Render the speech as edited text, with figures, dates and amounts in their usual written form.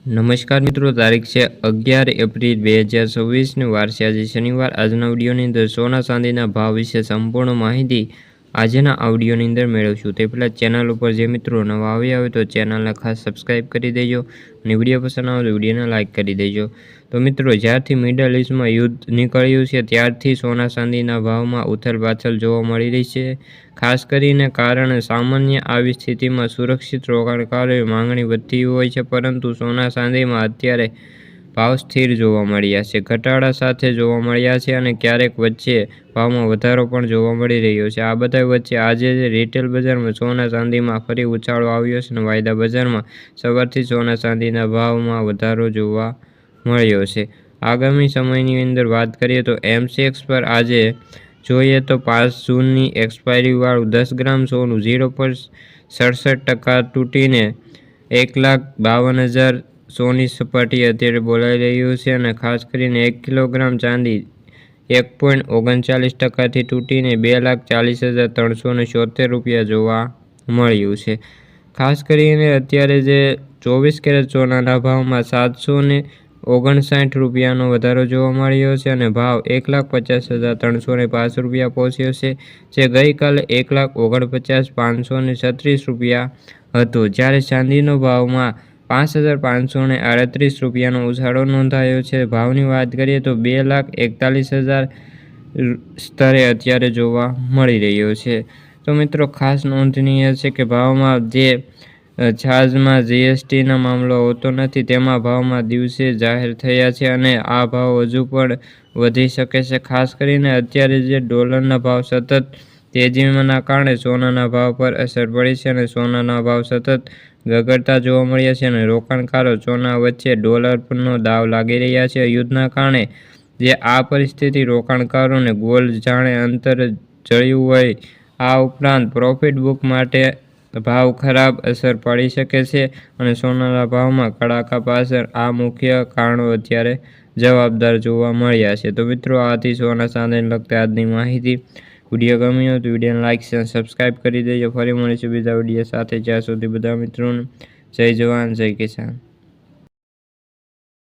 નમસ્કાર મિત્રો, તારીખ છે 11 એપ્રિલ 2026 ને વાર છે આજે શનિવાર। આજના વિડીયોની અંદર સોના ચાંદીના ભાવ વિશે સંપૂર્ણ માહિતી આજના આ વિડીયોની અંદર મેળવશું। તે પહેલાં ચેનલ ઉપર જે મિત્રો નવા આવ્યા હોય તો ચેનલને ખાસ સબસ્ક્રાઈબ કરી દેજો અને વિડીયો પસંદ આવે તો વિડીયોને લાઇક કરી દેજો। તો મિત્રો, જ્યારથી મિડલ ઇસ્ટમાં યુદ્ધ નીકળ્યું છે ત્યારથી સોના ચાંદીના ભાવમાં ઉથલ-પાથલ જોવા મળી રહી છે। ખાસ કરીને કારણે સામાન્ય આવી સ્થિતિમાં સુરક્ષિત રોકાણકારોની માંગણી વધતી હોય છે, પરંતુ સોના ચાંદીમાં અત્યારે ભાવ સ્થિર જોવા મળ્યા છે, ઘટાડા સાથે જોવા મળ્યા છે અને ક્યારેક વચ્ચે ભાવમાં વધારો પણ જોવા મળી રહ્યો છે। આ બધા વચ્ચે આજે રિટેલ બજારમાં સોના ચાંદીમાં ફરી ઉછાળો આવ્યો છે અને વાયદા બજારમાં સવારથી સોના ચાંદીના ભાવમાં વધારો જોવા મળ્યો છે। આગામી સમયની અંદર વાત કરીએ તો એમસીએક્સ પર આજે જોઈએ તો 5 જૂનની એક્સપાયરીવાળું 10 ગ્રામ સોનું 0.67% તૂટીને 1,52,000 સોની સપાટી અત્યારે બોલાઈ રહ્યું છે અને ખાસ કરીને 1 કિલોગ્રામ ચાંદી 1.39%થી તૂટીને 2,40,376 રૂપિયા જોવા મળ્યું છે। ખાસ કરીને અત્યારે જે 24 કેરેટ સોનાના ભાવમાં 759 રૂપિયાનો વધારો જોવા મળ્યો છે અને ભાવ 1,50,305 રૂપિયા પહોંચ્યો છે, જે ગઈકાલે 1,49,536 રૂપિયા હતો। જ્યારે ચાંદીનો ભાવમાં 5,538 રૂપિયાનો ઉછાળો નોંધાયો છે। ભાવની વાત કરીએ તો 2,41,000 સ્તરે અત્યારે જોવા મળી રહ્યો છે। તો મિત્રો, ખાસ નોંધનીય છે કે ભાવમાં જે છાજમાં જીએસટીનો મામલો હોતો નથી તેમાં ભાવમાં દિવસે જાહેર થયા છે અને આ ભાવ હજુ પણ વધી શકે છે। ખાસ કરીને અત્યારે જે ડોલરના ભાવ સતત તેજીના કારણે સોનાના ભાવ પર અસર પડી છે અને સોનાના ભાવ સતત ગગડતા જોવા મળ્યા છે અને રોકાણકારો સોના વચ્ચે ડોલર પરનો દાવ લાગી રહ્યા છે। યુદ્ધના કારણે જે આ પરિસ્થિતિ રોકાણકારોને ગોલ્ડ જાણે અંતર જળ્યું હોય। આ ઉપરાંત પ્રોફિટ બુક માટે ભાવ ખરાબ અસર પડી શકે છે અને સોનાના ભાવમાં કડાકા પાછળ આ મુખ્ય કારણો અત્યારે જવાબદાર જોવા મળ્યા છે। તો મિત્રો, આથી સોના ચાંદીને લગતી આજની માહિતી। વિડીયો ગમ્યો હોય તો વિડીયોને લાઇક અને સબસ્ક્રાઈબ કરી દેજો। ફરી મળીશું બીજા વિડીયો સાથે, જ્યાં સુધી બધા મિત્રોને જય જવાન જય કિસાન।